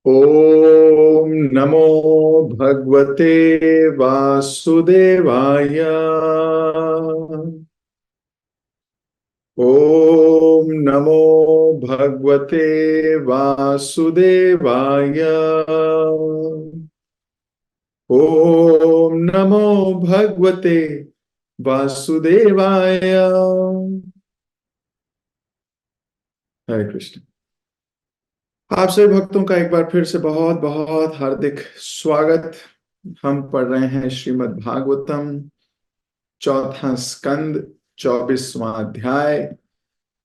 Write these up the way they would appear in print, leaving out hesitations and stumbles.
ओम नमो भगवते वासुदेवाय। ओम नमो भगवते वासुदेवाय। ओम नमो भगवते वासुदेवाय। हरे कृष्ण। आप सभी भक्तों का एक बार फिर से बहुत बहुत हार्दिक स्वागत। हम पढ़ रहे हैं श्रीमद् भागवतम, चौथा स्कंद, 24वां अध्याय,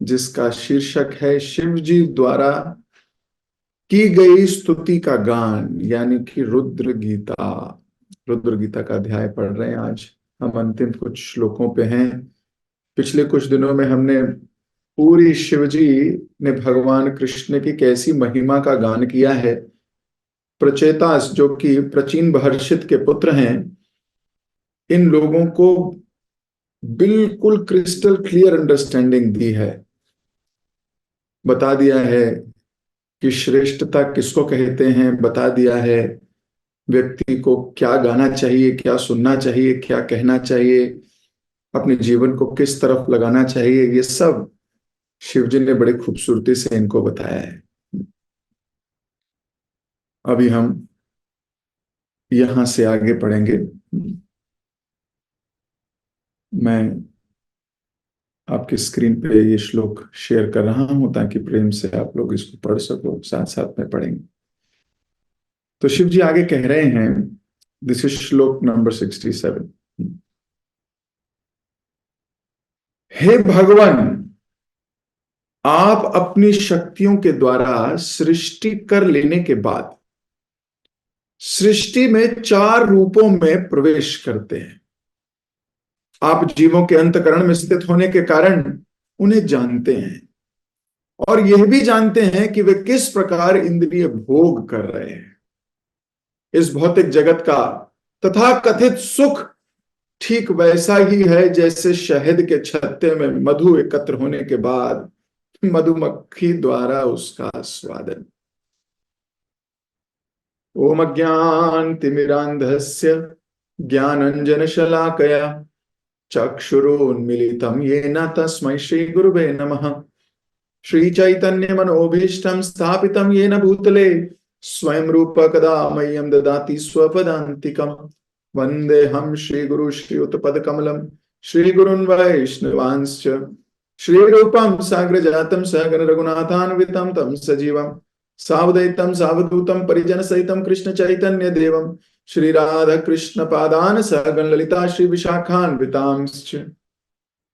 जिसका शीर्षक है शिव जी द्वारा की गई स्तुति का गान, यानी कि रुद्र गीता। रुद्र गीता का अध्याय पढ़ रहे हैं आज। हम अंतिम कुछ श्लोकों पे हैं। पिछले कुछ दिनों में हमने पूरी शिवजी ने भगवान कृष्ण की कैसी महिमा का गान किया है। प्रचेतास, जो कि प्राचीन महर्षि के पुत्र हैं, इन लोगों को बिल्कुल क्रिस्टल क्लियर अंडरस्टैंडिंग दी है। बता दिया है कि श्रेष्ठता किसको कहते हैं, बता दिया है व्यक्ति को क्या गाना चाहिए, क्या सुनना चाहिए, क्या कहना चाहिए, अपने जीवन को किस तरफ लगाना चाहिए। ये सब शिवजी ने बड़ी खूबसूरती से इनको बताया है। अभी हम यहां से आगे पढ़ेंगे। मैं आपकी स्क्रीन पे ये श्लोक शेयर कर रहा हूं ताकि प्रेम से आप लोग इसको पढ़ सको, साथ साथ में पढ़ेंगे। तो शिव जी आगे कह रहे हैं, दिस इज श्लोक नंबर 67। हे भगवान, आप अपनी शक्तियों के द्वारा सृष्टि कर लेने के बाद सृष्टि में 4 रूपों में प्रवेश करते हैं। आप जीवों के अंतःकरण में स्थित होने के कारण उन्हें जानते हैं और यह भी जानते हैं कि वे किस प्रकार इंद्रिय भोग कर रहे हैं। इस भौतिक जगत का तथा कथित सुख ठीक वैसा ही है जैसे शहद के छत्ते में मधु एकत्र होने के बाद मधुमक्खी द्वारा उसका स्वादन। ओम अज्ञानतिमिरान्धस्य ज्ञानाञ्जनशलाकया चक्षुरुन्मीलितं येन तस्मै श्रीगुरुवे नमः। श्रीचैतन्यमनोभीष्टं स्थापितं येन भूतले स्वयं रूप कदा मह्यं ददाति स्वपदान्तिकम्। वन्देऽहं श्रीगुरु श्रीयुतपदकमलं श्रीगुरुन् वैष्णवांश्च। श्रीरूपं साग्रजातं सहगण रघुनाथान्वितं तं सजीवं सावधैतं सावधूतं परिजनसहितं कृष्ण चैतन्य देवं श्री राधा कृष्ण पादान सहगण ललिता श्री विशाखान्वितांश्च।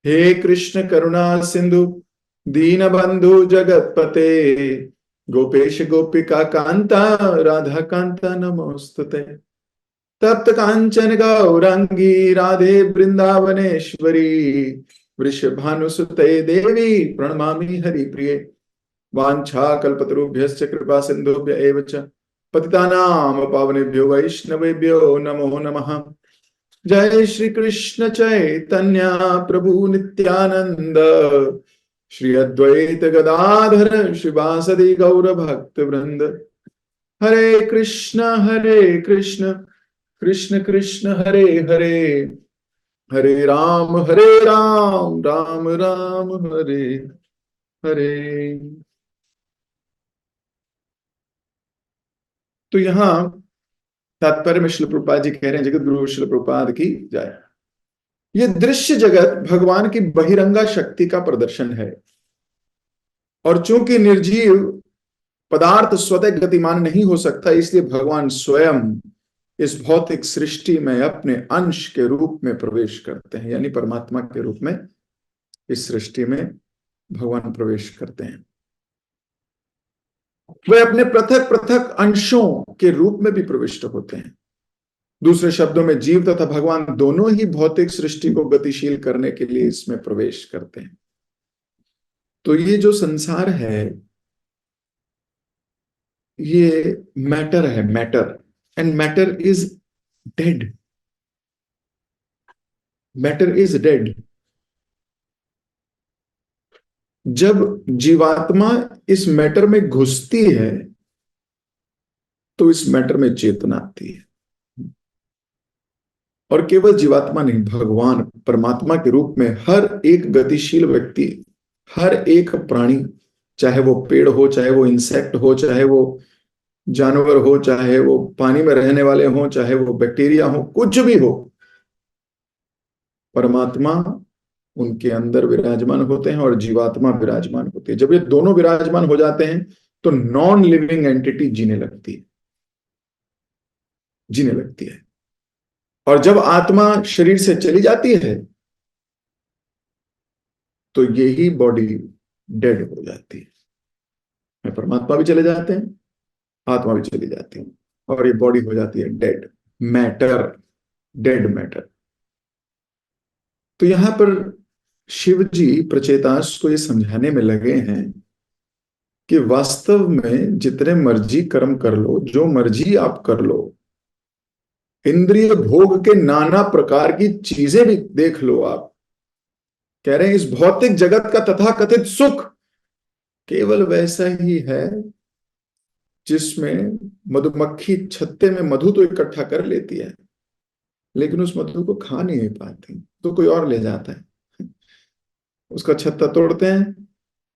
हे कृष्ण करुणा सिंधु दीनबंधु जगतपते गोपेश गोपिका कांता राधा कांता नमोस्तुते। तप्त कांचन गौरांगी राधे वृंदावनेश्वरी वृषभानुसुते देवी प्रणमामि हरिप्रिये। वाञ्छाकल्पतरुभ्यश्च कृपा सिन्धुभ्य एव च पतितानां पावनेभ्यो वैष्णवेभ्यो नमो नमः। जय श्री कृष्ण चैतन्य प्रभु नित्यानंद श्री अद्वैत गदाधर शिवासदि गौर भक्त वृंद। हरे कृष्ण कृष्ण कृष्ण हरे हरे, हरे राम राम राम हरे हरे। तो यहां तात्पर्य में श्रील प्रभुपाद जी कह रहे हैं, जगत गुरु श्रील प्रभुपाद की जय। ये दृश्य जगत भगवान की बहिरंगा शक्ति का प्रदर्शन है और चूंकि निर्जीव पदार्थ स्वतः गतिमान नहीं हो सकता, इसलिए भगवान स्वयं इस भौतिक सृष्टि में अपने अंश के रूप में प्रवेश करते हैं, यानी परमात्मा के रूप में इस सृष्टि में भगवान प्रवेश करते हैं। वे अपने पृथक पृथक अंशों के रूप में भी प्रविष्ट होते हैं। दूसरे शब्दों में जीव तथा भगवान दोनों ही भौतिक सृष्टि को गतिशील करने के लिए इसमें प्रवेश करते हैं। तो ये जो संसार है ये मैटर है, matter, and matter is dead. Matter is dead. जब जीवात्मा इस मैटर में घुसती है तो इस मैटर में चेतना आती है। और केवल जीवात्मा नहीं, भगवान परमात्मा के रूप में हर एक गतिशील व्यक्ति, हर एक प्राणी, चाहे वो पेड़ हो, चाहे वो इंसेक्ट हो, चाहे वो जानवर हो, चाहे वो पानी में रहने वाले हो, चाहे वो बैक्टीरिया हो, कुछ भी हो, परमात्मा उनके अंदर विराजमान होते हैं और जीवात्मा विराजमान होती है। जब ये दोनों विराजमान हो जाते हैं तो नॉन लिविंग एंटिटी जीने लगती है, जीने लगती है। और जब आत्मा शरीर से चली जाती है तो यही बॉडी डेड हो जाती है। परमात्मा भी चले जाते हैं, आत्मा भी चली जाती है, और ये बॉडी हो जाती है डेड मैटर, डेड मैटर। तो यहां पर शिव जी प्रचेतांश को ये समझाने में लगे हैं कि वास्तव में जितने मर्जी कर्म कर लो, जो मर्जी आप कर लो, इंद्रिय भोग के नाना प्रकार की चीजें भी देख लो आप, कह रहे हैं इस भौतिक जगत का तथाकथित सुख केवल वैसा ही है जिसमें मधुमक्खी छत्ते में मधु तो इकट्ठा कर लेती है, लेकिन उस मधु को खा नहीं पाती, तो कोई और ले जाता है। उसका छत्ता तोड़ते हैं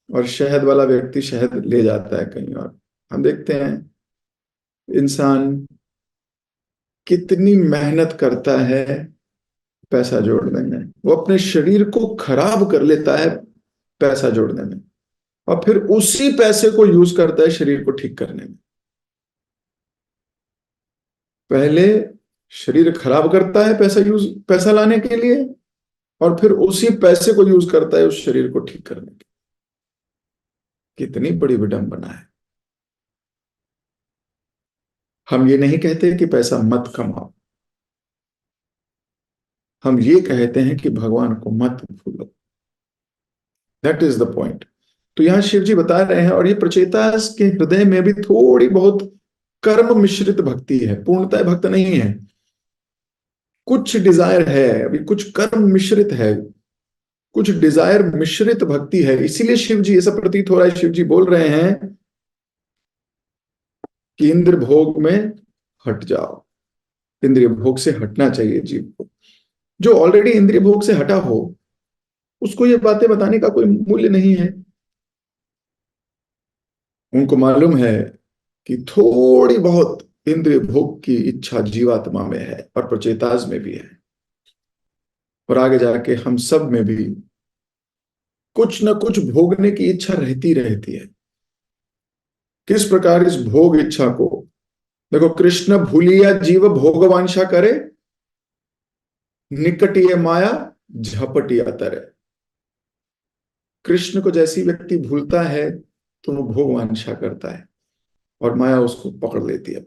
और शहद वाला व्यक्ति शहद ले जाता है कहीं और। हम देखते हैं इंसान कितनी मेहनत करता है पैसा जोड़ने में, वो अपने शरीर को खराब कर लेता है पैसा जोड़ने में, और फिर उसी पैसे को यूज करता है शरीर को ठीक करने में। पहले शरीर खराब करता है पैसा लाने के लिए, और फिर उसी पैसे को यूज करता है उस शरीर को ठीक करने के। कितनी बड़ी विडंबना है। हम ये नहीं कहते कि पैसा मत कमाओ, हम ये कहते हैं कि भगवान को मत भूलो। That is the point. तो यहां शिव जी बता रहे हैं, और ये प्रचेतास के हृदय में भी थोड़ी बहुत कर्म मिश्रित भक्ति है, पूर्णतः भक्त नहीं है, कुछ डिजायर है, अभी कुछ कर्म मिश्रित है, कुछ डिजायर मिश्रित भक्ति है। इसीलिए शिव जी, ऐसा प्रतीत हो रहा है, शिव जी बोल रहे हैं कि इंद्र भोग में हट जाओ। इंद्रिय भोग से हटना चाहिए जीव को। जो ऑलरेडी इंद्रिय भोग से हटा हो उसको ये बातें बताने का कोई मूल्य नहीं है। उनको मालूम है कि थोड़ी बहुत इंद्रिय भोग की इच्छा जीवात्मा में है और प्रचेताज में भी है, और आगे जाके हम सब में भी कुछ न कुछ भोगने की इच्छा रहती रहती है। किस प्रकार इस भोग इच्छा को देखो, कृष्ण भूलिया जीव भोगवांछा करे, निकटिय माया झपटिया तरे। कृष्ण को जैसी व्यक्ति भूलता है तो वो भोगवांछा करता है और माया उसको पकड़ लेती है।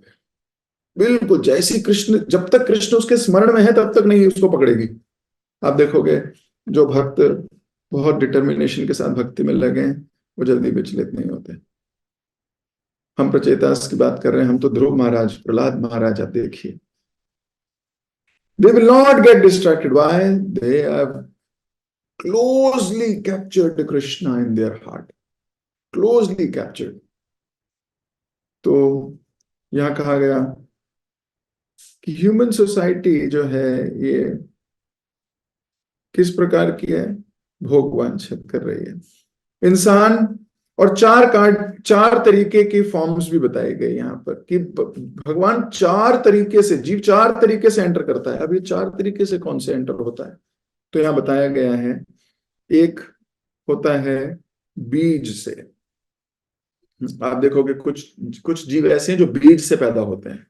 बिल्कुल जैसी कृष्ण, जब तक कृष्ण उसके स्मरण में है तब तक नहीं उसको पकड़ेगी। आप देखोगे जो भक्त बहुत डिटर्मिनेशन के साथ भक्ति में लगे हैं वो जल्दी विचलित नहीं होते। हम प्रचेतास की बात कर रहे हैं, हम तो ध्रुव महाराज, प्रहलाद महाराज, आप देखिए, they will not get distracted. Why? They have closely captured Krishna in their heart, closely captured. तो यहां कहा गया कि ह्यूमन सोसाइटी जो है ये किस प्रकार की है, भोग वांछित कर रही है इंसान। और चार तरीके के फॉर्म्स भी बताए गए यहाँ पर कि भगवान चार तरीके से, जीव चार तरीके से एंटर करता है। अब ये चार तरीके से कौन से एंटर होता है, तो यहाँ बताया गया है एक होता है बीज से। आप देखोगे कुछ कुछ जीव ऐसे हैं जो बीज से पैदा होते हैं,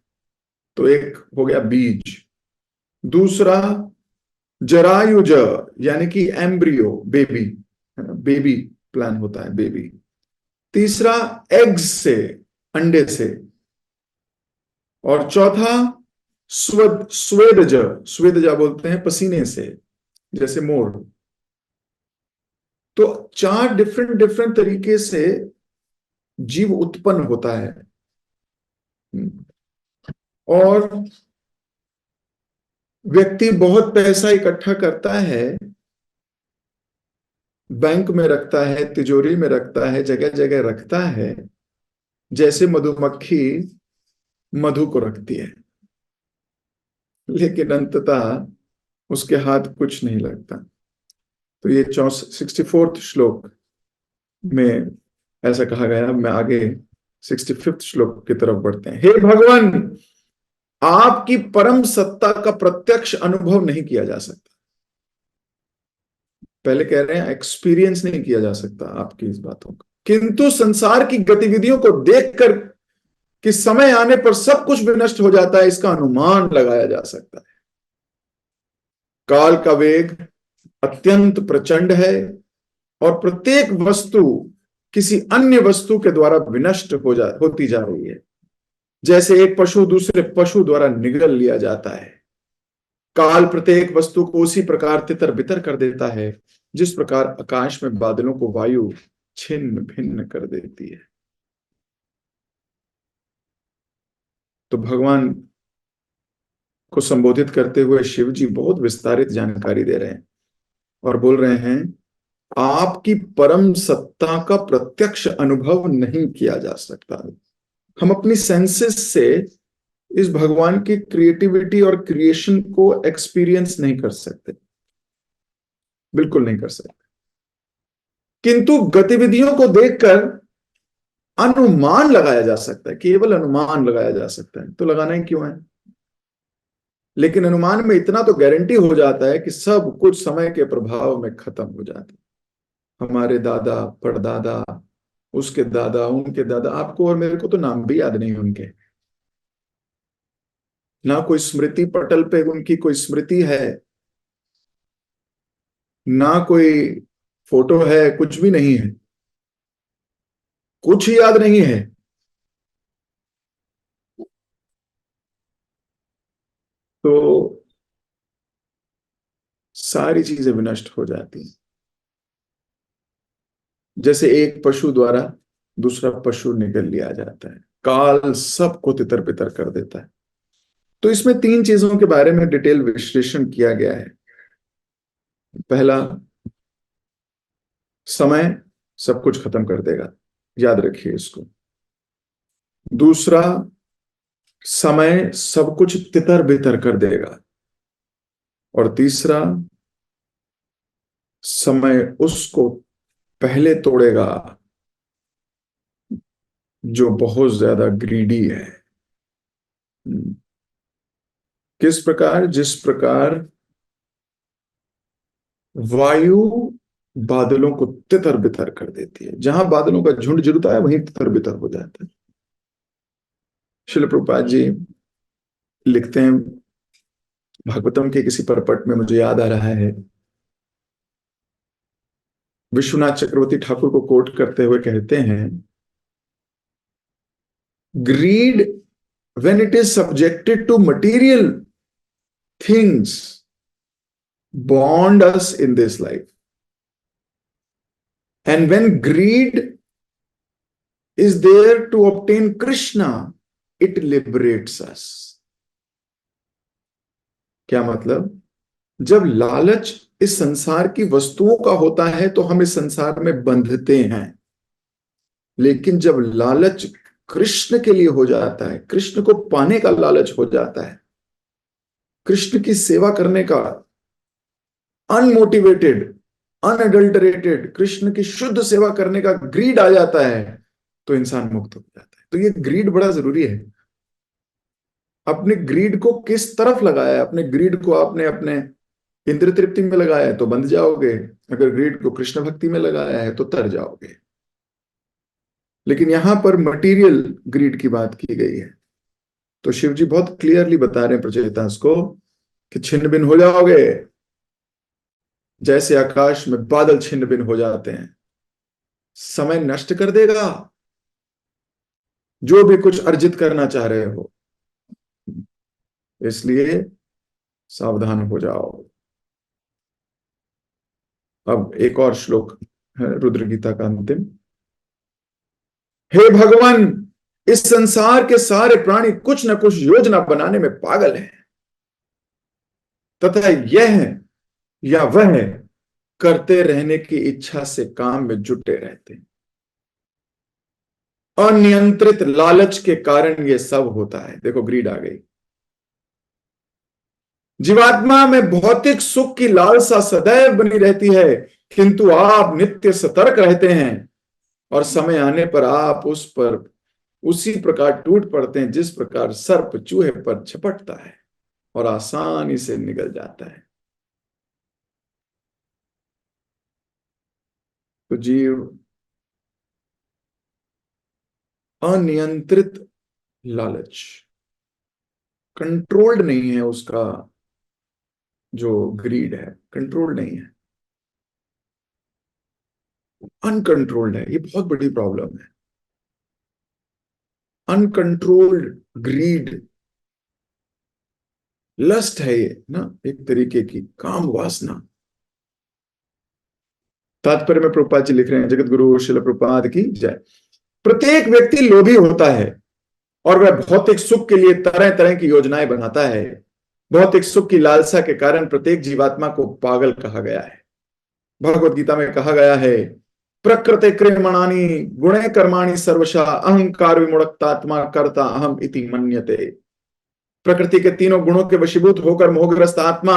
तो एक हो गया बीज। दूसरा जरायुज, यानी कि एम्ब्रियो, बेबी, बेबी प्लान होता है, बेबी। तीसरा एग्स से, अंडे से। और चौथा स्वेदज, स्वेदजा बोलते हैं पसीने से, जैसे मोर। तो चार डिफरेंट डिफरेंट तरीके से जीव उत्पन्न होता है। और व्यक्ति बहुत पैसा इकट्ठा करता है, बैंक में रखता है, तिजोरी में रखता है, जगह जगह रखता है, जैसे मधुमक्खी मधु को रखती है, लेकिन अंततः उसके हाथ कुछ नहीं लगता। तो ये 64th श्लोक में ऐसा कहा गया। मैं आगे 65th श्लोक की तरफ बढ़ते हैं। हे भगवान, आपकी परम सत्ता का प्रत्यक्ष अनुभव नहीं किया जा सकता। पहले कह रहे हैं एक्सपीरियंस नहीं किया जा सकता आपकी इस बातों का, किंतु संसार की गतिविधियों को देखकर कि समय आने पर सब कुछ विनष्ट हो जाता है, इसका अनुमान लगाया जा सकता है। काल का वेग अत्यंत प्रचंड है और प्रत्येक वस्तु किसी अन्य वस्तु के द्वारा विनष्ट होती जा रही है, जैसे एक पशु दूसरे पशु द्वारा निगल लिया जाता है। काल प्रत्येक वस्तु को उसी प्रकार तितर बितर कर देता है, जिस प्रकार आकाश में बादलों को वायु छिन्न भिन्न कर देती है। तो भगवान को संबोधित करते हुए शिव जी बहुत विस्तारित जानकारी दे रहे हैं और बोल रहे हैं, आपकी परम सत्ता का प्रत्यक्ष अनुभव नहीं किया जा सकता। हम अपनी सेंसेस से इस भगवान की क्रिएटिविटी और क्रिएशन को एक्सपीरियंस नहीं कर सकते, बिल्कुल नहीं कर सकते। किंतु गतिविधियों को देखकर अनुमान लगाया जा सकता है, केवल अनुमान लगाया जा सकता है। तो लगाना ही क्यों है? लेकिन अनुमान में इतना तो गारंटी हो जाता है कि सब कुछ समय के प्रभाव में खत्म हो जाता है। हमारे दादा परदादा, उसके दादा, उनके दादा, आपको और मेरे को तो नाम भी याद नहीं उनके, ना कोई स्मृति पटल पे उनकी कोई स्मृति है, ना कोई फोटो है, कुछ भी नहीं है, कुछ याद नहीं है। तो सारी चीजें विनष्ट हो जाती हैं, जैसे एक पशु द्वारा दूसरा पशु निगल लिया जाता है। काल सबको तितर बितर कर देता है। तो इसमें तीन चीजों के बारे में डिटेल विश्लेषण किया गया है। पहला, समय सब कुछ खत्म कर देगा, याद रखिए इसको। दूसरा, समय सब कुछ तितर बितर कर देगा। और तीसरा, समय उसको पहले तोड़ेगा जो बहुत ज्यादा ग्रीडी है। किस प्रकार? जिस प्रकार वायु बादलों को तितर बितर कर देती है, जहां बादलों का झुंड जुड़ता है वहीं तितर बितर हो जाता है। शिल प्रभुपाद जी लिखते हैं भागवतम के किसी परपट में, मुझे याद आ रहा है, विश्वनाथ चक्रवर्ती ठाकुर को कोट करते हुए कहते हैं, grid when it is subjected to material things bond us in this life, and when greed is there to obtain Krishna it liberates us। क्या मतलब? जब लालच इस संसार की वस्तुओं का होता है तो हम इस संसार में बंधते हैं, लेकिन जब लालच कृष्ण के लिए हो जाता है, कृष्ण को पाने का लालच हो जाता है, कृष्ण की सेवा करने का अनमोटिवेटेड, अनअडल्टरेटेड, कृष्ण की शुद्ध सेवा करने का ग्रीड आ जाता है, तो इंसान मुक्त हो जाता है। तो ये ग्रीड बड़ा जरूरी है। अपने ग्रीड को किस तरफ लगाया है? अपने ग्रीड को आपने अपने इंद्र तृप्ति में लगाया है तो बंध जाओगे, अगर ग्रीड को कृष्ण भक्ति में लगाया है तो तर जाओगे। लेकिन यहां पर मटीरियल ग्रीड की बात की गई है, तो शिव जी बहुत क्लियरली बता रहे हैं प्रचेतास को कि छिन्न भिन्न हो जाओगे, जैसे आकाश में बादल छिन्न भिन्न हो जाते हैं। समय नष्ट कर देगा जो भी कुछ अर्जित करना चाह रहे हो, इसलिए सावधान हो जाओ। अब एक और श्लोक है रुद्र गीता का अंतिम। हे भगवान, इस संसार के सारे प्राणी कुछ न कुछ योजना बनाने में पागल हैं, तथा यह या वह करते रहने की इच्छा से काम में जुटे रहते हैं। अनियंत्रित लालच के कारण ये सब होता है। देखो, ग्रीड आ गई। जीवात्मा में भौतिक सुख की लालसा सदैव बनी रहती है, किंतु आप नित्य सतर्क रहते हैं और समय आने पर आप उस पर उसी प्रकार टूट पड़ते हैं जिस प्रकार सर्प चूहे पर झपटता है और आसानी से निगल जाता है। तो जीव अनियंत्रित लालच, कंट्रोल्ड नहीं है उसका, जो ग्रीड है कंट्रोल्ड नहीं है, अनकंट्रोल्ड है। ये बहुत बड़ी प्रॉब्लम है। अनकंट्रोल्ड ग्रीड, लस्ट है ये ना, एक तरीके की काम वासना। तात्पर्य में प्रभुपाद जी लिख रहे हैं, जगत गुरु शिल प्रभुपाद की जय। प्रत्येक व्यक्ति लोभी होता है और वह भौतिक सुख के लिए तरह तरह की योजनाएं बनाता है। भौतिक सुख की लालसा के कारण प्रत्येक जीवात्मा को पागल कहा गया है। भगवत गीता में कहा गया है, प्रकृति क्रियमाणानि गुणे कर्माणि सर्वशः अहंकार विमुक्तात्मा कर्ता अहम इति मन्यते। प्रकृति के तीनों गुणों के वशीभूत होकर मोहग्रस्त आत्मा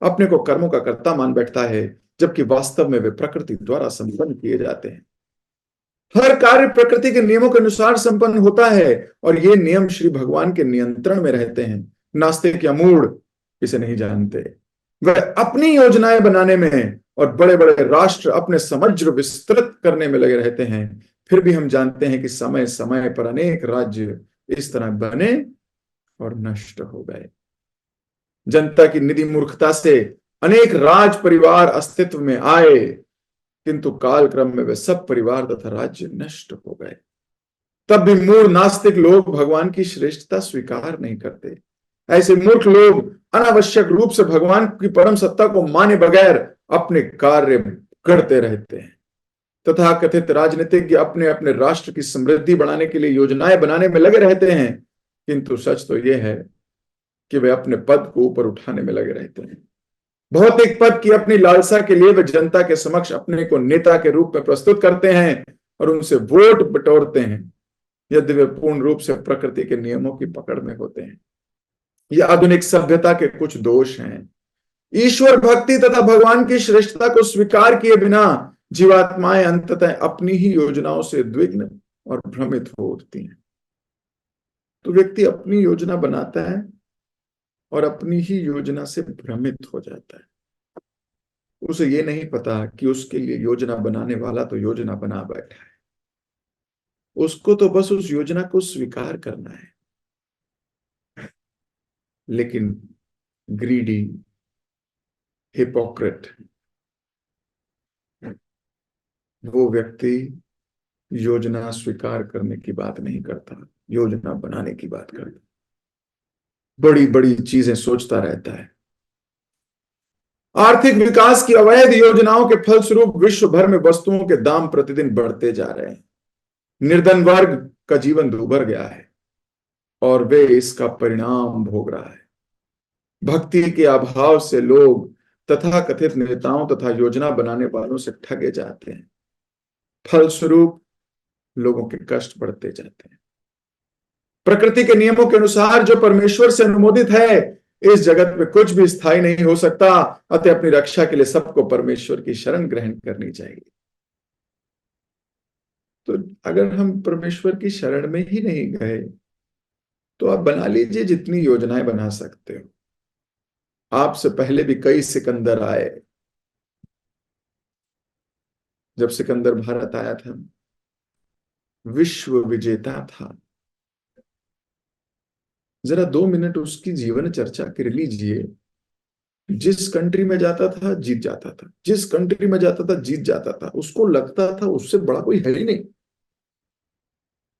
अपने को कर्मों का कर्ता मान बैठता है, जबकि वास्तव में वे प्रकृति द्वारा संपन्न किए जाते हैं। हर कार्य प्रकृति के नियमों के अनुसार संपन्न होता है और ये नियम श्री भगवान के नियंत्रण में रहते हैं। नास्तिक या मूढ़ इसे नहीं जानते। वह अपनी योजनाएं बनाने में और बड़े बड़े राष्ट्र अपने समुद्र विस्तृत करने में लगे रहते हैं। फिर भी हम जानते हैं कि समय समय पर अनेक राज्य इस तरह बने और नष्ट हो गए। जनता की निधि मूर्खता से अनेक राज परिवार अस्तित्व में आए, किंतु कालक्रम में वे सब परिवार तथा राज्य नष्ट हो गए। तब भी मूढ़ नास्तिक लोग भगवान की श्रेष्ठता स्वीकार नहीं करते। ऐसे मूर्ख लोग अनावश्यक रूप से भगवान की परम सत्ता को माने बगैर अपने कार्य करते रहते हैं। तथा कथित राजनीतिज्ञ अपने अपने राष्ट्र की समृद्धि बढ़ाने के लिए योजनाएं बनाने में लगे रहते हैं, किंतु सच तो यह है कि वे अपने पद को ऊपर उठाने में लगे रहते हैं। भौतिक पद की अपनी लालसा के लिए वे जनता के समक्ष अपने को नेता के रूप में प्रस्तुत करते हैं और उनसे वोट बटोरते हैं, यदि वे पूर्ण रूप से प्रकृति के नियमों की पकड़ में होते हैं। ये आधुनिक सभ्यता के कुछ दोष हैं। ईश्वर भक्ति तथा भगवान की श्रेष्ठता को स्वीकार किए बिना जीवात्माएं अंततः अपनी ही योजनाओं से द्विग्न और भ्रमित हो उठती हैं। तो व्यक्ति अपनी योजना बनाता है और अपनी ही योजना से भ्रमित हो जाता है। उसे ये नहीं पता कि उसके लिए योजना बनाने वाला तो योजना बना बैठा है। उसको तो बस उस योजना को स्वीकार करना है। लेकिन ग्रीडी, हिपोक्रेट वो व्यक्ति योजना स्वीकार करने की बात नहीं करता, योजना बनाने की बात करता। बड़ी बड़ी चीजें सोचता रहता है। आर्थिक विकास की अवैध योजनाओं के फलस्वरूप विश्व भर में वस्तुओं के दाम प्रतिदिन बढ़ते जा रहे हैं। निर्धन वर्ग का जीवन दूभर गया है और वे इसका परिणाम भोग रहा है। भक्ति के अभाव से लोग तथा कथित नेताओं तथा योजना बनाने वालों से ठगे जाते हैं। फलस्वरूप लोगों के कष्ट बढ़ते जाते हैं। प्रकृति के नियमों के अनुसार जो परमेश्वर से अनुमोदित है, इस जगत में कुछ भी स्थायी नहीं हो सकता। अतः अपनी रक्षा के लिए सबको परमेश्वर की शरण ग्रहण करनी चाहिए। तो अगर हम परमेश्वर की शरण में ही नहीं गए तो आप बना लीजिए जितनी योजनाएं बना सकते हो। आपसे पहले भी कई सिकंदर आए। जब सिकंदर भारत आया था, विश्व विजेता था। जरा 2 मिनट उसकी जीवन चर्चा कर लीजिए। जिस कंट्री में जाता था जीत जाता था, जिस कंट्री में जाता था जीत जाता था। उसको लगता था उससे बड़ा कोई है ही नहीं।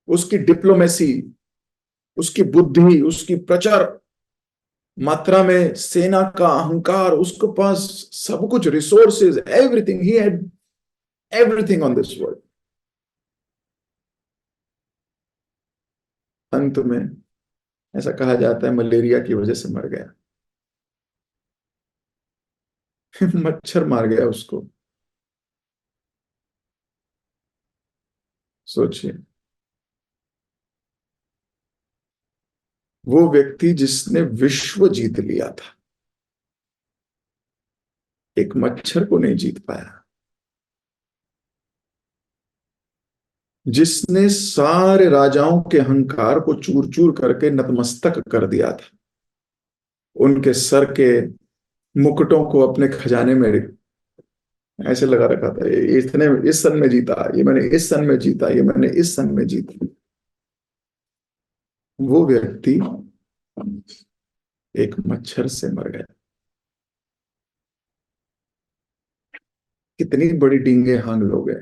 उसकी डिप्लोमेसी, उसकी बुद्धि, उसकी प्रचुर मात्रा में सेना का अहंकार, उसके पास सब कुछ, resources, everything, he had everything on this world. अंत में ऐसा कहा जाता है मलेरिया की वजह से मर गया। मच्छर मार गया उसको। सोचिए, वो व्यक्ति जिसने विश्व जीत लिया था, एक मच्छर को नहीं जीत पाया। जिसने सारे राजाओं के अहंकार को चूर चूर करके नतमस्तक कर दिया था, उनके सर के मुकुटों को अपने खजाने में ऐसे लगा रखा था, ये इतने इस सन में जीता, ये मैंने इस सन में जीता, ये मैंने इस सन में जीता। वो व्यक्ति एक मच्छर से मर गया। कितनी बड़ी डींगे हांग लोगे,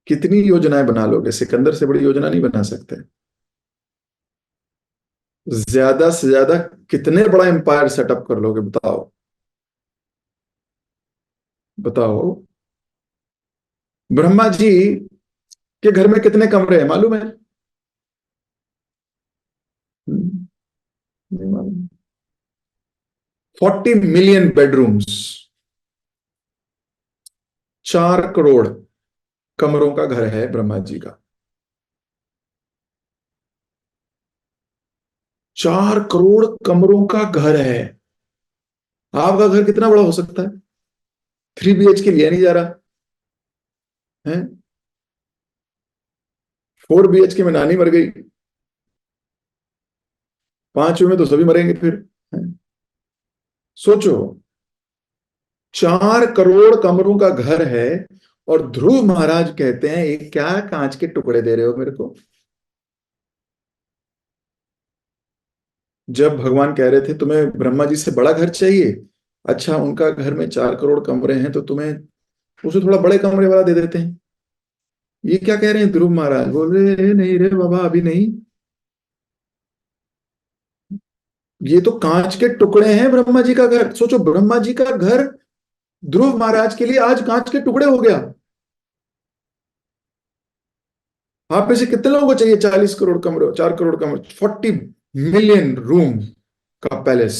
कितनी योजनाएं बना लोगे, सिकंदर से बड़ी योजना नहीं बना सकते। ज्यादा से ज्यादा कितने बड़ा एम्पायर सेटअप कर लोगे, बताओ बताओ। ब्रह्मा जी के घर में कितने कमरे हैं मालूम है? नहीं मालूम। 40 मिलियन बेडरूम्स, 4 करोड़ कमरों का घर है ब्रह्मा जी का। 4 करोड़ कमरों का घर है। आपका घर कितना बड़ा हो सकता है? 3 BHK लिया नहीं जा रहा है। 4 BHK में नानी मर गई, 5 में तो सभी मरेंगे फिर, है? सोचो, 4 करोड़ कमरों का घर है, और ध्रुव महाराज कहते हैं ये क्या कांच के टुकड़े दे रहे हो मेरे को। जब भगवान कह रहे थे तुम्हें ब्रह्मा जी से बड़ा घर चाहिए, अच्छा उनका घर में 4 करोड़ कमरे हैं तो तुम्हें उसे थोड़ा बड़े कमरे वाला दे देते हैं। ये क्या कह रहे हैं ध्रुव महाराज? बोल रहे नहीं रे बाबा, अभी नहीं। ये तो कांच के टुकड़े हैं ब्रह्मा जी का घर। सोचो, ब्रह्मा जी का घर ध्रुव महाराज के लिए आज कांच के टुकड़े हो गया। आप में से कितने लोगों को चाहिए 40 करोड़ कमरे, 4 करोड़ कमरे, 40 मिलियन रूम का पैलेस?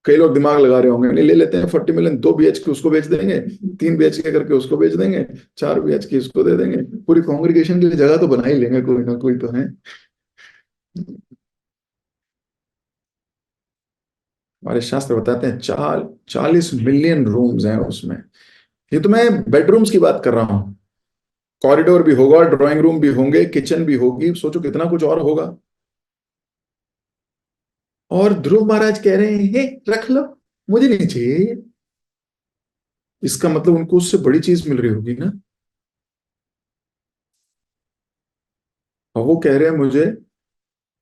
कई लोग दिमाग लगा रहे होंगे, नहीं ले लेते हैं 40 मिलियन, 2 BHK उसको बेच देंगे, 3 BHK करके उसको बेच देंगे, 4 BHK उसको दे देंगे, पूरी कांग्रेगेशन के लिए जगह तो बना ही लेंगे, कोई ना कोई तो है। हमारे शास्त्र बताते हैं 40 मिलियन रूम्स हैं उसमें। ये तो मैं बेडरूम्स की बात कर रहा हूँ। कॉरिडोर भी होगा, ड्राइंग रूम भी होंगे, किचन भी होगी, सोचो कितना कुछ और होगा। और ध्रुव महाराज कह रहे हैं हे रख लो, मुझे नहीं चाहिए ये। इसका मतलब उनको उससे बड़ी चीज मिल रही होगी ना। और वो कह रहे हैं मुझे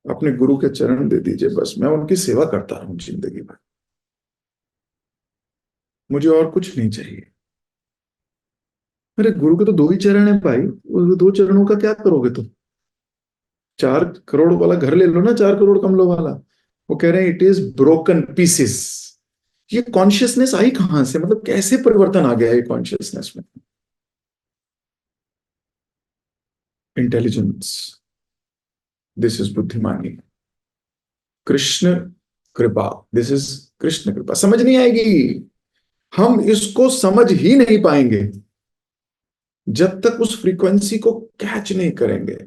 अपने गुरु के चरण दे दीजिए, बस मैं उनकी सेवा करता रहूं जिंदगी भर, मुझे और कुछ नहीं चाहिए। मेरे गुरु के तो 2 ही चरण है भाई, उस 2 चरणों का क्या करोगे तुम? 4 करोड़ वाला घर ले लो ना, 4 करोड़ कमलों वाला। वो कह रहे हैं इट इज ब्रोकन पीसेस। ये कॉन्शियसनेस आई कहां से, मतलब कैसे परिवर्तन आ गया ये कॉन्शियसनेस में? इंटेलिजेंस, दिस इज बुद्धिमानी। कृष्ण कृपा, दिस इज कृष्ण कृपा। समझ नहीं आएगी, हम इसको समझ ही नहीं पाएंगे जब तक उस फ्रीक्वेंसी को कैच नहीं करेंगे।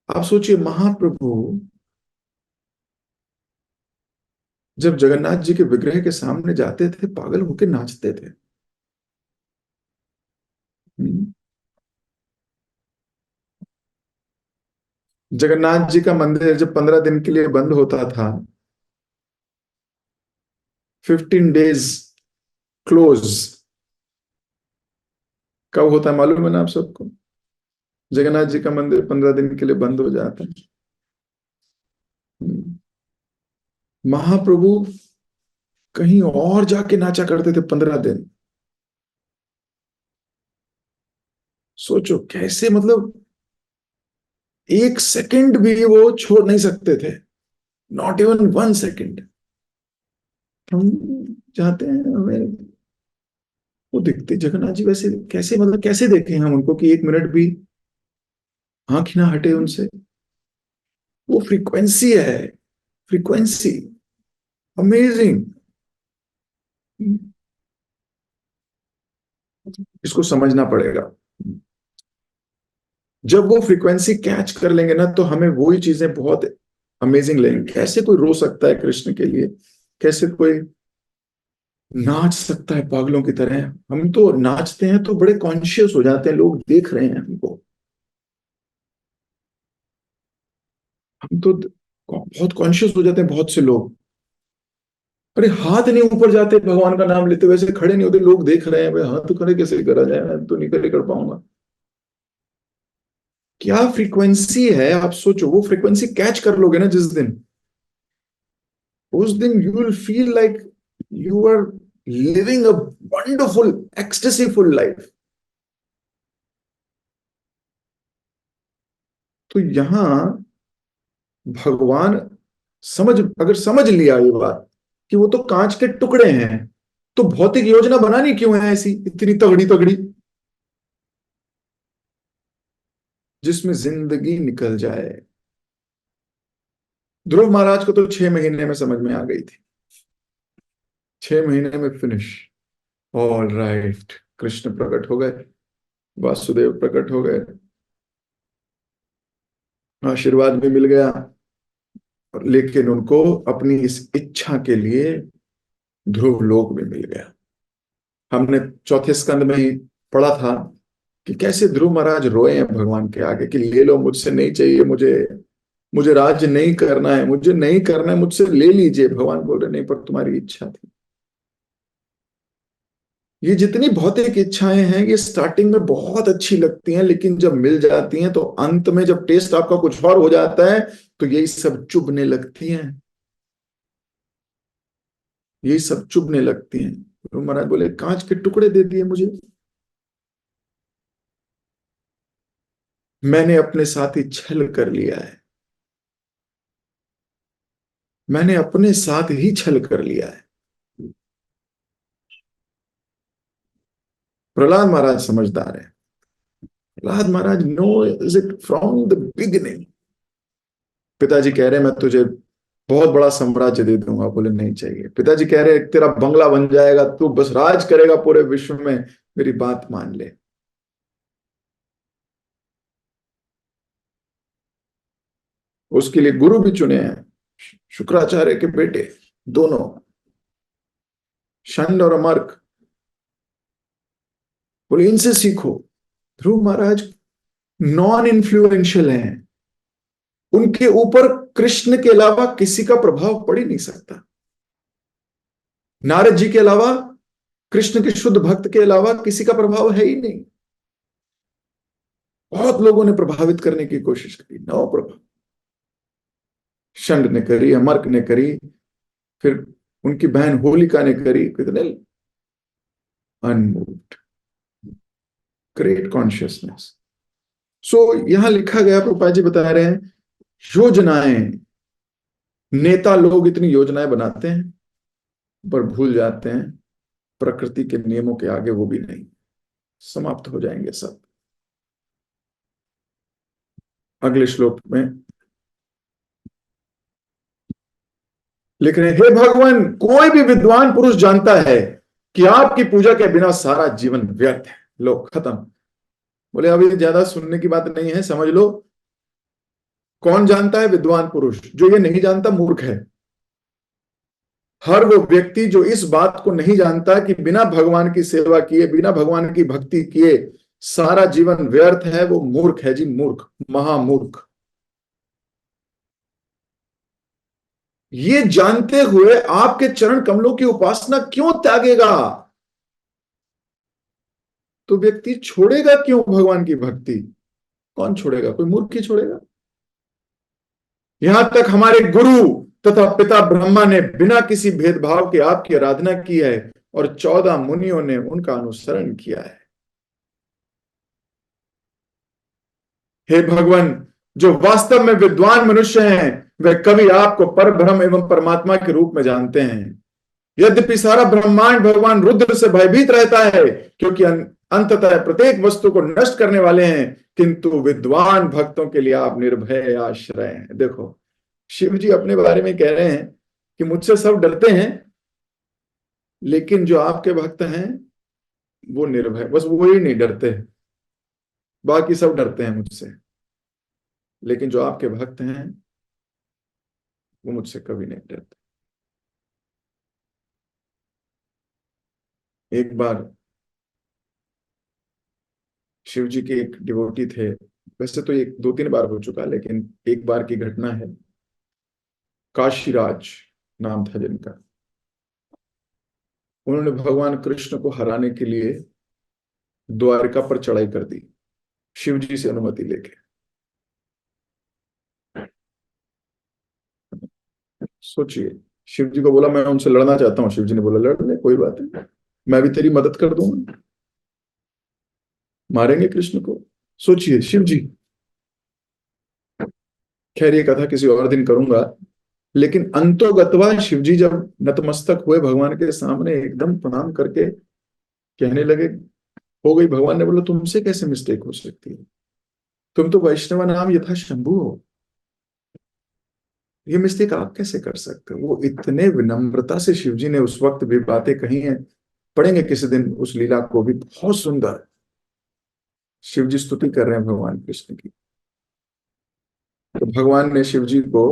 आप सोचिए, महाप्रभु जब जगन्नाथ जी के विग्रह के सामने जाते थे, पागल होकर नाचते थे। हम्म। जगन्नाथ जी का मंदिर जब 15 दिन के लिए बंद होता था, 15 डेज क्लोज, कब होता है मालूम है ना आप सबको? जगन्नाथ जी का मंदिर 15 दिन के लिए बंद हो जाता है। हम्म। महाप्रभु कहीं और जाके नाचा करते थे 15 दिन। सोचो कैसे, मतलब 1 सेकंड भी वो छोड़ नहीं सकते थे, नॉट इवन 1 सेकंड। हम चाहते हैं हमें वो दिखते जगन्नाथ जी वैसे कैसे, मतलब कैसे देखें हम उनको कि 1 मिनट भी आंख ही ना हटे उनसे। वो फ्रीक्वेंसी है, फ्रीक्वेंसी, अमेजिंग। इसको समझना पड़ेगा। जब वो फ्रीक्वेंसी कैच कर लेंगे ना, तो हमें वही चीजें बहुत अमेजिंग लगेंगी। कैसे कोई रो सकता है कृष्ण के लिए, कैसे कोई नाच सकता है पागलों की तरह। हम तो नाचते हैं तो बड़े कॉन्शियस हो जाते हैं, लोग देख रहे हैं हमको। हम तो बहुत कॉन्शियस हो जाते हैं, बहुत से लोग। अरे हाथ नहीं ऊपर जाते भगवान का नाम लेते, वैसे खड़े नहीं होते, लोग देख रहे हैं, भाई हाथ तो खड़े कैसे करा जाए, मैं तो नहीं खड़े कर पाऊंगा। क्या फ्रीक्वेंसी है, आप सोचो। वो फ्रीक्वेंसी कैच कर लोगे ना जिस दिन, उस दिन you will feel like you are living a wonderful ecstasyful life. तो यहां भगवान, अगर समझ लिया ये बात कि वो तो कांच के टुकड़े हैं, तो भौतिक योजना बनानी क्यों है ऐसी इतनी तगड़ी तगड़ी, जिसमें जिंदगी निकल जाए। ध्रुव महाराज को तो 6 महीने में समझ में आ गई थी, 6 महीने में फिनिश। ऑल राइट, कृष्ण प्रकट हो गए, वासुदेव प्रकट हो गए, आशीर्वाद भी मिल गया। लेकिन उनको अपनी इस इच्छा के लिए ध्रुव लोक भी मिल गया। हमने चौथे स्कंद में ही पढ़ा था कि कैसे ध्रुव महाराज रोए हैं भगवान के आगे कि ले लो, मुझसे नहीं चाहिए, मुझे मुझे राज्य नहीं करना है, मुझे नहीं करना है, मुझसे ले लीजिए। भगवान बोल रहे नहीं, पर तुम्हारी इच्छा थी। ये जितनी भौतिक इच्छाएं हैं, ये स्टार्टिंग में बहुत अच्छी लगती हैं, लेकिन जब मिल जाती हैं तो अंत में जब टेस्ट आपका कुछ और हो जाता है, तो यही सब चुभने लगती हैं, यही सब चुभने लगती हैं। तो महाराज बोले कांच के टुकड़े दे दिए मुझे, मैंने अपने साथ ही छल कर लिया है, मैंने अपने साथ ही छल कर लिया है। प्रहलाद महाराज समझदार है। Prahlad Maharaj no is it from the beginning. पिताजी कह रहे हैं मैं तुझे बहुत बड़ा साम्राज्य दे दूंगा, बोले नहीं चाहिए। पिताजी कह रहे तेरा बंगला बन जाएगा, तू बस राज करेगा पूरे विश्व में, मेरी बात मान ले। उसके लिए गुरु भी चुने हैं, शुक्राचार्य के बेटे दोनों, शंड और अमर्क। बोले इनसे सीखो। ध्रुव महाराज नॉन इन्फ्लुएंशियल हैं, उनके ऊपर कृष्ण के अलावा किसी का प्रभाव पड़ ही नहीं सकता। नारद जी के अलावा, कृष्ण के शुद्ध भक्त के अलावा किसी का प्रभाव है ही नहीं। बहुत लोगों ने प्रभावित करने की कोशिश करी, नो प्रभाव। शंड ने करी, अमर्क ने करी, फिर उनकी बहन होलिका ने करी, कितने अनमूव्ड, ग्रेट कॉन्शियसनेस। सो यहां लिखा गया, प्रभुपाद जी बता रहे हैं, योजनाएं, नेता लोग इतनी योजनाएं बनाते हैं पर भूल जाते हैं प्रकृति के नियमों के आगे वो भी नहीं, समाप्त हो जाएंगे सब। अगले श्लोक में लिख रहे हैं, हे भगवान, कोई भी विद्वान पुरुष जानता है कि आपकी पूजा के बिना सारा जीवन व्यर्थ है। लो खत्म। बोले अभी ज्यादा सुनने की बात नहीं है, समझ लो। कौन जानता है? विद्वान पुरुष। जो ये नहीं जानता मूर्ख है। हर वो व्यक्ति जो इस बात को नहीं जानता कि बिना भगवान की सेवा किए, बिना भगवान की भक्ति किए सारा जीवन व्यर्थ है, वो मूर्ख है जी, मूर्ख, महामूर्ख। ये जानते हुए आपके चरण कमलों की उपासना क्यों त्यागेगा? तो व्यक्ति छोड़ेगा क्यों भगवान की भक्ति? कौन छोड़ेगा? कोई मूर्ख ही छोड़ेगा। यहां तक हमारे गुरु तथा पिता ब्रह्मा ने बिना किसी भेदभाव के आपकी आराधना की है, और 14 मुनियों ने उनका अनुसरण किया है। हे भगवान, जो वास्तव में विद्वान मनुष्य हैं, वे कभी आपको पर ब्रह्म एवं परमात्मा के रूप में जानते हैं। यद्यपि सारा ब्रह्मांड भगवान रुद्र से भयभीत रहता है, क्योंकि अंततः प्रत्येक वस्तु को नष्ट करने वाले हैं, किंतु विद्वान भक्तों के लिए आप निर्भय आश्रय हैं। देखो, शिव जी अपने बारे में कह रहे हैं कि मुझसे सब डरते हैं, लेकिन जो आपके भक्त हैं वो निर्भय, बस वो ही नहीं डरते। बाकी सब डरते हैं मुझसे, लेकिन जो आपके भक्त हैं वो मुझसे कभी नहीं डरते। एक बार शिव जी के एक डिवोटी थे, वैसे तो ये 2-3 बार हो चुका, लेकिन एक बार की घटना है। काशीराज नाम था जिनका। उन्होंने भगवान कृष्ण को हराने के लिए द्वारका पर चढ़ाई कर दी, शिव जी से अनुमति लेके। सोचिए, शिव जी को बोला मैं उनसे लड़ना चाहता हूँ, शिव जी ने बोला लड़ ले, कोई बात नहीं, मैं भी तेरी मदद कर दूंगा, मारेंगे कृष्ण को। सोचिए शिव जी। खैर ये कथा किसी और दिन करूंगा, लेकिन अंतोगत्वा शिव जी जब नतमस्तक हुए भगवान के सामने, एकदम प्रणाम करके कहने लगे, हो गई। भगवान ने बोला तुमसे कैसे मिस्टेक हो सकती है, तुम तो वैष्णव नाम यथा शंभु हो, ये मिस्टेक आप कैसे कर सकते हो। वो इतने विनम्रता से शिव जी ने उस वक्त भी बातें कही हैं, पढ़ेंगे किसी दिन उस लीला को भी, बहुत सुंदर। शिव जी स्तुति कर रहे हैं भगवान कृष्ण की। तो भगवान ने शिव जी को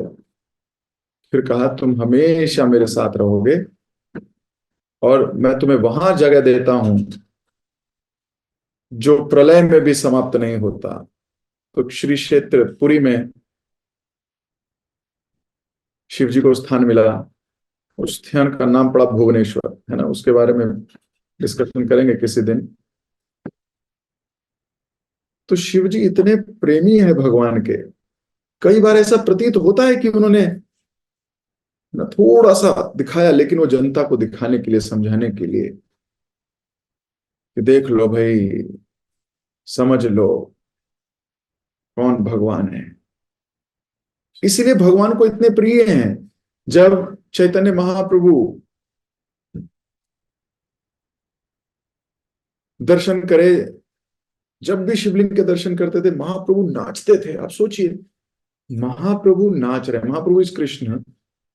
फिर कहा तुम हमेशा मेरे साथ रहोगे, और मैं तुम्हें वहां जगह देता हूं जो प्रलय में भी समाप्त नहीं होता। तो श्री क्षेत्र पुरी में शिव जी को स्थान मिला, उस स्थान का नाम पड़ा भुवनेश्वर, है ना, उसके बारे में डिस्कशन करेंगे किसी दिन। तो शिव जी इतने प्रेमी है भगवान के, कई बार ऐसा प्रतीत होता है कि उन्होंने ना थोड़ा सा दिखाया, लेकिन वो जनता को दिखाने के लिए, समझाने के लिए कि देख लो भाई, समझ लो कौन भगवान है। इसीलिए भगवान को इतने प्रिय हैं। जब चैतन्य महाप्रभु दर्शन करे, जब भी शिवलिंग के दर्शन करते थे महाप्रभु नाचते थे। आप सोचिए, महाप्रभु नाच रहे, महाप्रभु इस कृष्ण,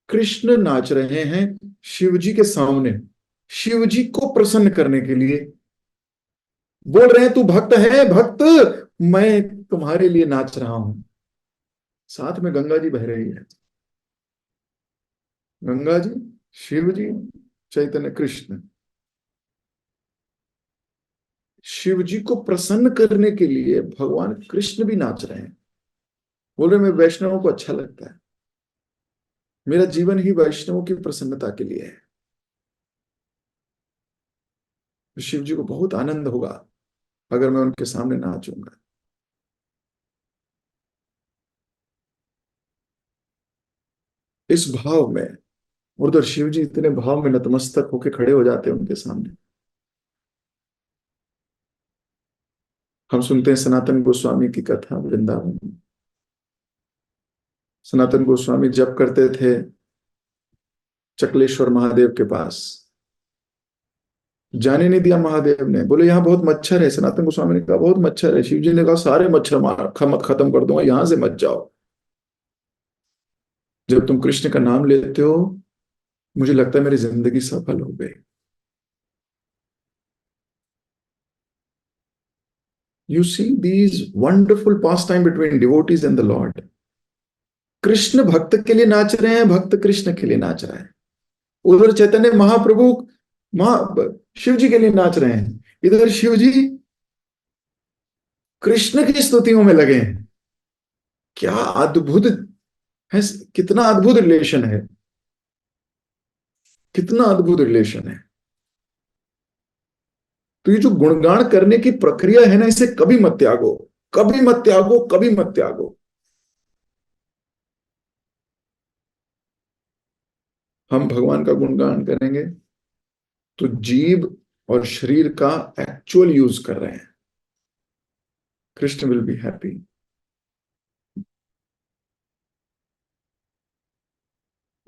कृष्ण नाच रहे हैं शिव जी के सामने, शिव जी को प्रसन्न करने के लिए। बोल रहे हैं तू भक्त है भक्त, मैं तुम्हारे लिए नाच रहा हूं। साथ में गंगा जी बह रही है, गंगा जी, शिव जी, चैतन्य कृष्ण, शिव जी को प्रसन्न करने के लिए भगवान कृष्ण भी नाच रहे हैं। बोल रहे मैं वैष्णवों को अच्छा लगता है, मेरा जीवन ही वैष्णवों की प्रसन्नता के लिए है। तो शिव जी को बहुत आनंद होगा अगर मैं उनके सामने नाचूंगा। इस भाव में, उधर शिव जी इतने भाव में नतमस्तक होकर खड़े हो जाते हैं उनके सामने। हम सुनते हैं सनातन गोस्वामी की कथा वृंदावन में। सनातन गोस्वामी जप करते थे चकलेश्वर महादेव के पास, जाने नहीं दिया महादेव ने, बोले यहाँ बहुत मच्छर है। सनातन गोस्वामी ने कहा बहुत मच्छर है, शिव जी ने कहा सारे मच्छर मार खत्म कर दूंगा, यहां से मत जाओ। जब तुम कृष्ण का नाम लेते हो, मुझे लगता है मेरी जिंदगी सफल हो गई। You see these wonderful pass time between devotees and the Lord. Krishna भक्त के लिए नाच रहे हैं, भक्त कृष्ण के लिए नाच रहे हैं। उधर चैतन्य महाप्रभु महा शिव जी के लिए नाच रहे हैं, इधर शिव जी कृष्ण की स्तुतियों में लगे हैं। क्या अद्भुत है, कितना अद्भुत रिलेशन है, कितना अद्भुत रिलेशन है। तो ये जो गुणगान करने की प्रक्रिया है ना, इसे कभी मत त्यागो, कभी मत त्यागो, कभी मत त्यागो। हम भगवान का गुणगान करेंगे तो जीव और शरीर का एक्चुअल यूज कर रहे हैं। Krishna will be happy.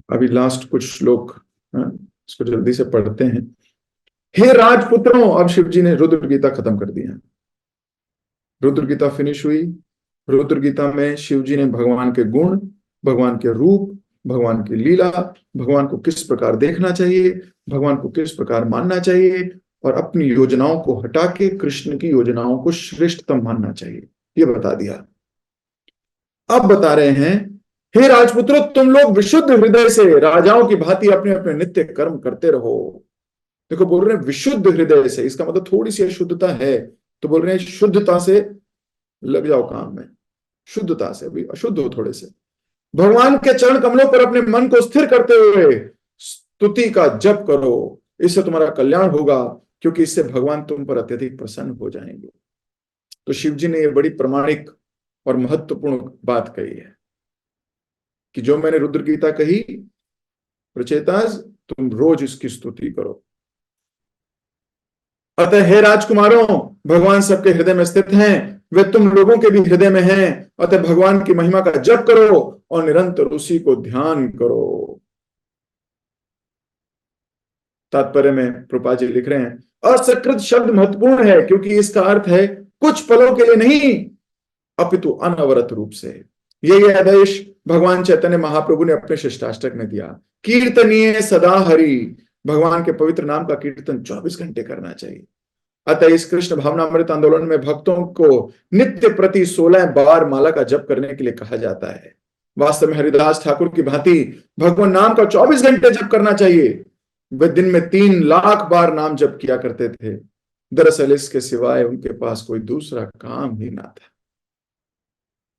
अभी लास्ट कुछ श्लोक, हाँ, इसको जल्दी से पढ़ते हैं। हे राजपुत्रों, अब शिव जी ने रुद्र गीता खत्म कर दिया। रुद्र गीता फिनिश हुई। रुद्र गीता में शिव जी ने भगवान के गुण, भगवान के रूप, भगवान की लीला, भगवान को किस प्रकार देखना चाहिए, भगवान को किस प्रकार मानना चाहिए, और अपनी योजनाओं को हटा के कृष्ण की योजनाओं को श्रेष्ठतम मानना चाहिए, ये बता दिया। अब बता रहे हैं, हे राजपुत्रों, तुम लोग विशुद्ध हृदय से राजाओं की भांति अपने अपने नित्य कर्म करते रहो। देखो, बोल रहे हैं विशुद्ध हृदय से, इसका मतलब थोड़ी सी अशुद्धता है, तो बोल रहे हैं शुद्धता से लग जाओ काम में, शुद्धता से, अभी अशुद्ध हो थोड़े से। भगवान के चरण कमलों पर अपने मन को स्थिर करते हुए स्तुति का जप करो, इससे तुम्हारा कल्याण होगा, क्योंकि इससे भगवान तुम पर अत्यधिक प्रसन्न हो जाएंगे। तो शिव जी ने यह बड़ी प्रामाणिक और महत्वपूर्ण बात कही है कि जो मैंने रुद्र गीता कही, प्रचेताज, तुम रोज इसकी स्तुति करो। अतः हे राजकुमारों, भगवान सबके हृदय में स्थित हैं, वे तुम लोगों के भी हृदय में हैं। अतः भगवान की महिमा का जप करो और निरंतर उसी को ध्यान करो। तात्पर्य में प्रभुपा जी लिख रहे हैं, असकृत शब्द महत्वपूर्ण है, क्योंकि इसका अर्थ है कुछ पलों के लिए नहीं, अपितु अनवरत रूप से। यही आदेश भगवान चैतन्य महाप्रभु ने अपने शिष्टाष्टक में दिया, कीर्तनीय सदा हरि। भगवान के पवित्र नाम का कीर्तन 24 घंटे करना चाहिए। अतः इस कृष्ण भावनामृत आंदोलन में भक्तों को नित्य प्रति 16 बार माला का जप करने के लिए कहा जाता है। वास्तव में हरिदास ठाकुर की भांति भगवान नाम का 24 घंटे जप करना चाहिए। वे दिन में 3 लाख बार नाम जप किया करते थे। दरअसल इसके सिवाय उनके पास कोई दूसरा काम ही ना था।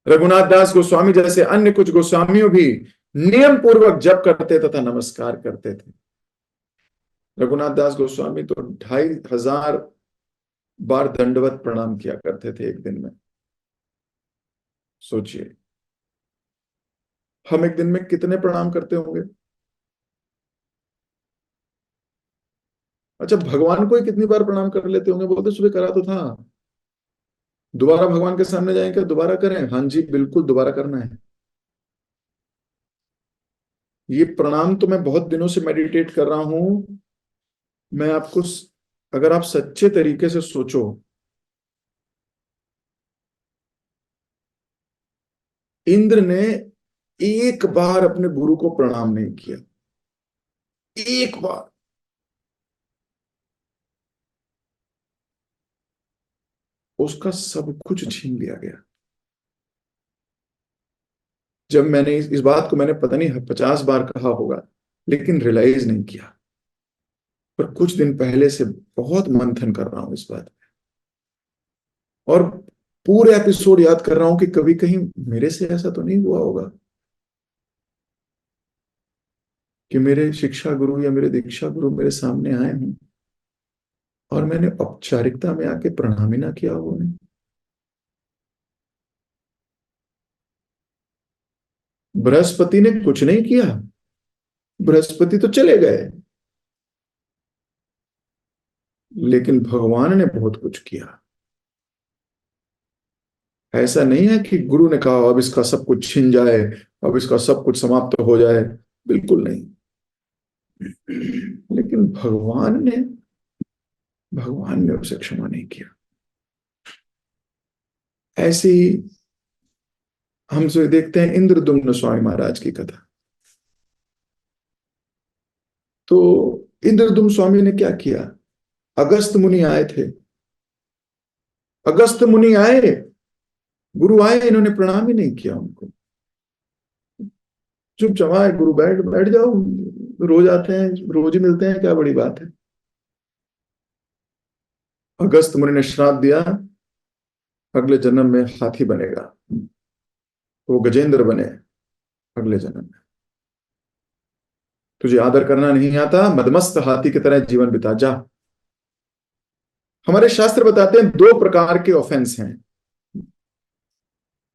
रघुनाथ दास गोस्वामी जैसे अन्य कुछ गोस्वामियों भी नियम पूर्वक जप करते तथा नमस्कार करते थे। रघुनाथ दास गोस्वामी तो 2500 बार दंडवत प्रणाम किया करते थे एक दिन में। सोचिए, हम एक दिन में कितने प्रणाम करते होंगे? अच्छा, भगवान को ही कितनी बार प्रणाम कर लेते होंगे? बोलते सुबह करा तो था, दोबारा भगवान के सामने जाएं क्या दोबारा करें? हाँ जी, बिल्कुल दोबारा करना है। ये प्रणाम तो मैं बहुत दिनों से मेडिटेट कर रहा हूं। मैं आपको, अगर आप सच्चे तरीके से सोचो, इंद्र ने एक बार अपने गुरु को प्रणाम नहीं किया, एक बार। उसका सब कुछ छीन लिया गया। जब मैंने इस बात को मैंने पता नहीं 50 बार कहा होगा, लेकिन रियलाइज नहीं किया। पर कुछ दिन पहले से बहुत मंथन कर रहा हूं इस बात में, और पूरे एपिसोड याद कर रहा हूं कि कभी कहीं मेरे से ऐसा तो नहीं हुआ होगा कि मेरे शिक्षा गुरु या मेरे दीक्षा गुरु मेरे सामने आए हों और मैंने औपचारिकता में आके प्रणाम ही ना किया हो उन्हें। बृहस्पति ने कुछ नहीं किया, बृहस्पति तो चले गए, लेकिन भगवान ने बहुत कुछ किया। ऐसा नहीं है कि गुरु ने कहा अब इसका सब कुछ छिन जाए, अब इसका सब कुछ समाप्त हो जाए, बिल्कुल नहीं। लेकिन भगवान ने उसे क्षमा नहीं किया। ऐसे ही हम जो देखते हैं इंद्रदुम्न स्वामी महाराज की कथा। तो इंद्रदुम्न स्वामी ने क्या किया? अगस्त मुनि आए थे, अगस्त मुनि आए, गुरु आए, इन्होंने प्रणाम ही नहीं किया उनको। चुपचाप आए, गुरु बैठ बैठ जाओ, रोज आते हैं, रोज ही मिलते हैं, क्या बड़ी बात है। अगस्त मुनि ने श्राप दिया, अगले जन्म में हाथी बनेगा, वो गजेंद्र बने अगले जन्म में। तुझे आदर करना नहीं आता, मदमस्त हाथी की तरह जीवन बिता जा। हमारे शास्त्र बताते हैं 2 प्रकार के ऑफेंस हैं,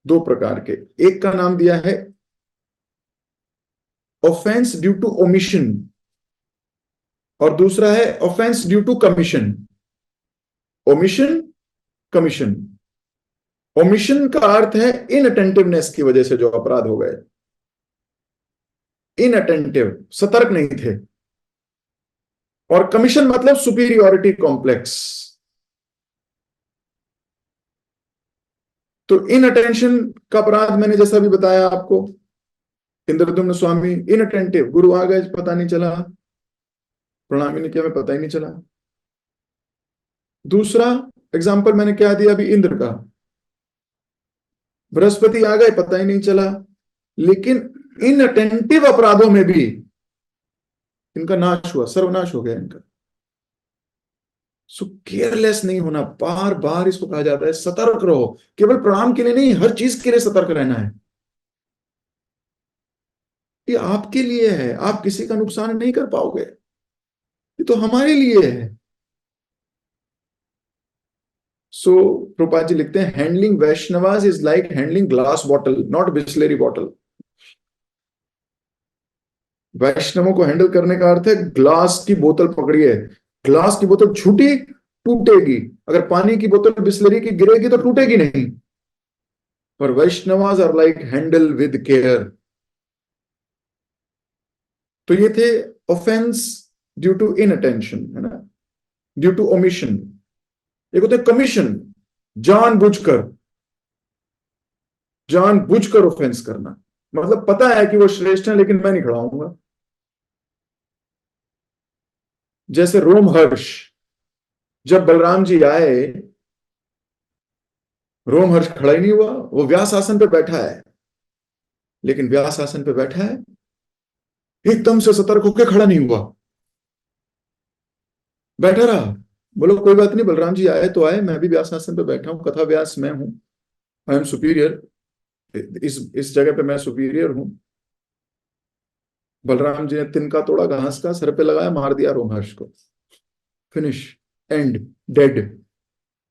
2 प्रकार के। एक का नाम दिया है ऑफेंस ड्यू टू ओमिशन, और दूसरा है offence due to commission. Omission, commission. Omission का अर्थ है इनअटेंटिवनेस की वजह से जो अपराध हो गए, इनअटेंटिव, सतर्क नहीं थे। और कमीशन मतलब सुपीरियोरिटी कॉम्प्लेक्स। तो इनअटेंशन का अपराध मैंने जैसा भी बताया आपको, इंद्रदुम्न स्वामी इनअटेंटिव, गुरु आ गए पता नहीं चला, प्रणाम ही नहीं किया, मैं पता ही नहीं चला। दूसरा एग्जाम्पल मैंने क्या दिया अभी, इंद्र का। बृहस्पति आ गए, पता ही नहीं चला। लेकिन इन अटेंटिव अपराधों में भी इनका नाश हुआ, सर्वनाश हो गया इनका। सो केयरलेस नहीं होना, बार बार इसको कहा जाता है सतर्क रहो। केवल प्रणाम के लिए नहीं, हर चीज के लिए सतर्क रहना है। ये आपके लिए है, आप किसी का नुकसान नहीं कर पाओगे, ये तो हमारे लिए है। सो प्रभुपाद जी लिखते हैं, handling Vaishnavas is like handling glass bottle, not Bisleri bottle. वैष्णवों को हैंडल करने का अर्थ है ग्लास की बोतल पकड़िए, ग्लास की बोतल छूटी टूटेगी। अगर पानी की बोतल बिस्लरी की गिरेगी तो टूटेगी नहीं। पर Vaishnavas are like handle with care. तो ये थे ऑफेंस ड्यू टू इनअटेंशन, है ना, ड्यू टू ओमिशन। एक होता है कमीशन, जानबूझकर, जानबूझकर ऑफेंस करना। मतलब पता है कि वो श्रेष्ठ है लेकिन मैं नहीं खड़ा होऊंगा। जैसे रोमहर्ष, जब बलराम जी आए, रोमहर्ष खड़ा ही नहीं हुआ, वो व्यास आसन पे बैठा है। लेकिन व्यास आसन पे बैठा है, एकदम से सतर्क होकर खड़ा नहीं हुआ, बैठा रहा। बोलो कोई बात नहीं, बलराम जी आए तो आए, मैं भी व्यास आसन पे बैठा हूं, कथा व्यास मैं हूं, आई एम सुपीरियर, इस जगह पे मैं सुपीरियर हूं। बलराम जी ने तिनका तोड़ा घास का, सर पे लगाया, मार दिया रोमहर्ष को, फिनिश, एंड, डेड।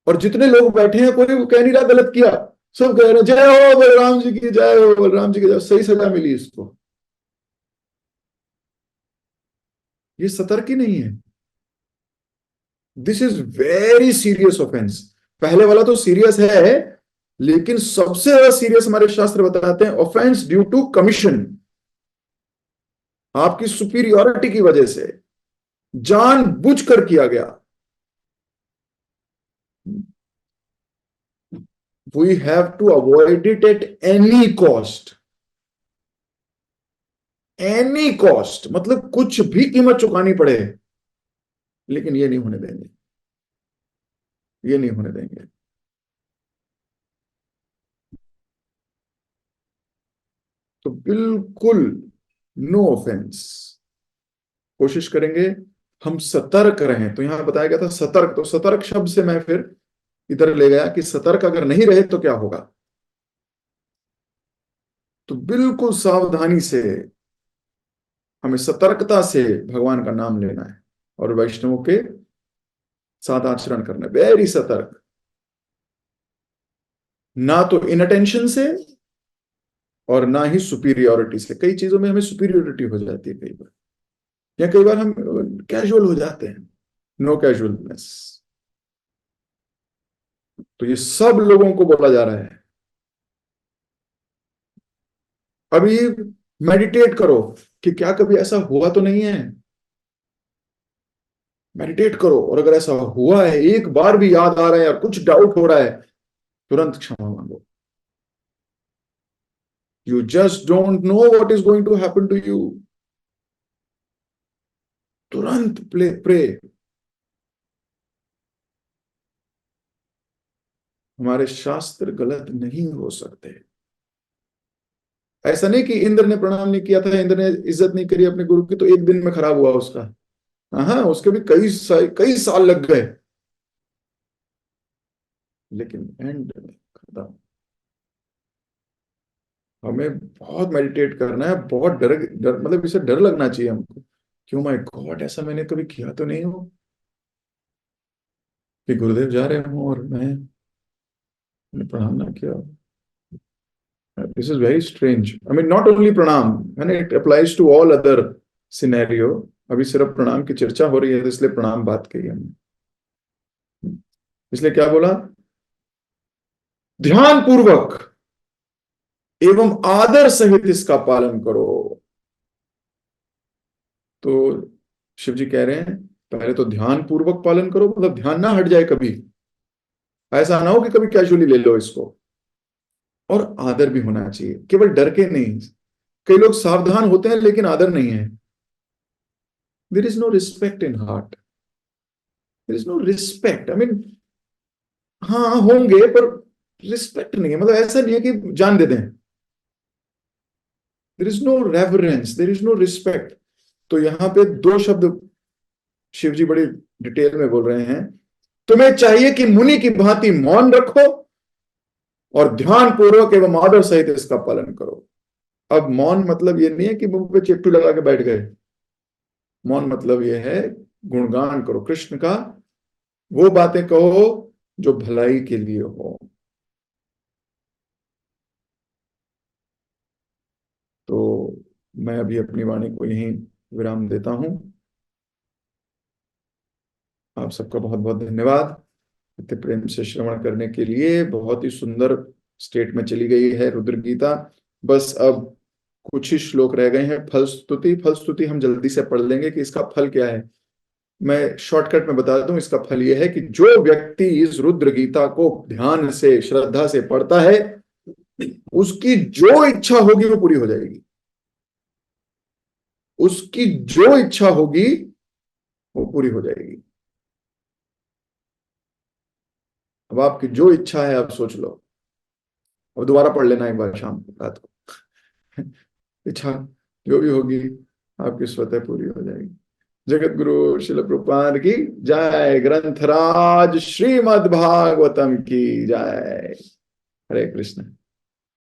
और जितने लोग बैठे हैं कोई वो कह नहीं रहा गलत किया, सब कह रहे हैं, जय हो बलराम जी की, जय हो बलराम जी की जय। सही सजा मिली इसको। ये सतर्क ही नहीं है। This is very serious offence. पहले वाला तो सीरियस है, लेकिन सबसे ज्यादा सीरियस हमारे शास्त्र बताते हैं ऑफेंस ड्यू टू कमीशन। आपकी सुपीरियोरिटी की वजह से जानबूझकर किया गया। We have to avoid it at any cost. Any cost मतलब कुछ भी कीमत चुकानी पड़े, लेकिन ये नहीं होने देंगे, ये नहीं होने देंगे। तो बिल्कुल नो ऑफेंस, कोशिश करेंगे हम सतर्क रहें। तो यहां बताया गया था सतर्क, तो सतर्क शब्द से मैं फिर इधर ले गया कि सतर्क अगर नहीं रहे तो क्या होगा। तो बिल्कुल सावधानी से, हमें सतर्कता से भगवान का नाम लेना है और वैष्णवों के साथ आचरण करना है, वेरी सतर्क। ना तो इनअटेंशन से और ना ही सुपीरियोरिटी से। कई चीजों में हमें सुपीरियोरिटी हो जाती है कई बार, या कई बार हम कैजुअल हो जाते हैं, नो कैजुअलनेस। तो ये सब लोगों को बोला जा रहा है। अभी मेडिटेट करो कि क्या कभी ऐसा हुआ तो नहीं है। मेडिटेट करो, और अगर ऐसा हुआ है, एक बार भी याद आ रहा है या कुछ डाउट हो रहा है, तुरंत क्षमा मांगो। You just don't know what is going to happen to you. तुरंत प्ले प्रे। हमारे शास्त्र गलत नहीं हो सकते। ऐसा नहीं कि इंद्र ने प्रणाम नहीं किया था, इंद्र ने इज्जत नहीं करी अपने गुरु की, तो एक दिन में खराब हुआ उसका। हाँ, उसके भी कई साल लग गए, लेकिन एंड में खत्म। हमें बहुत मेडिटेट करना है, बहुत डर मतलब इसे डर लगना चाहिए हमको। क्यों, माय गॉड, ऐसा मैंने कभी किया तो नहीं हो कि गुरुदेव जा रहे हूँ और मैंने प्रणाम ना किया। This is very strange. I mean not only प्रणाम, मैंने it applies to all other scenario. अभी सिर्फ प्रणाम की चर्चा हो रही है, तो इसलिए प्रणाम बात कही हमने। इसलिए क्या बोला, ध्यान पूर्वक एवं आदर सहित इसका पालन करो। तो शिव जी कह रहे हैं पहले तो ध्यान पूर्वक पालन करो, मतलब ध्यान ना हट जाए कभी। ऐसा ना हो कि कभी कैजुअली ले लो इसको। और आदर भी होना चाहिए, केवल डर के नहीं। कई लोग सावधान होते हैं लेकिन आदर नहीं है। There is no respect in heart. There is no respect. I mean हाँ होंगे पर रिस्पेक्ट नहीं है, मतलब ऐसा नहीं है कि जान दे दें। There is no reverence, there is no respect. तो यहाँ पे दो शब्द शिव जी बड़ी डिटेल में बोल रहे हैं। तुम्हें चाहिए कि मुनि की भांति मौन रखो और ध्यान पूर्वक एवं आदर सहित इसका पालन करो। अब मौन मतलब ये नहीं है कि मुंह पे चिट्टू लगा के बैठ गए। मौन मतलब ये है गुणगान करो कृष्ण का, वो बातें कहो जो भलाई के लिए हो। तो मैं अभी अपनी वाणी को यहीं विराम देता हूं। आप सबका बहुत बहुत धन्यवाद इतने प्रेम से श्रवण करने के लिए। बहुत ही सुंदर स्टेट में चली गई है रुद्र गीता। बस अब कुछ ही श्लोक रह गए हैं। फल स्तुति, फल स्तुति हम जल्दी से पढ़ लेंगे कि इसका फल क्या है। मैं शॉर्टकट में बता दूं, इसका फल यह है कि जो व्यक्ति इस रुद्र गीता को ध्यान से श्रद्धा से पढ़ता है, उसकी जो इच्छा होगी वो पूरी हो जाएगी। उसकी जो इच्छा होगी वो पूरी हो जाएगी। अब आपकी जो इच्छा है आप सोच लो। अब दोबारा पढ़ लेना एक बार शाम को, रात को। इच्छा जो भी होगी आपकी स्वतः पूरी हो जाएगी। जगत गुरु शिल प्रभुपाद की जय। ग्रंथराज श्रीमद् भागवतम की जय। हरे कृष्ण।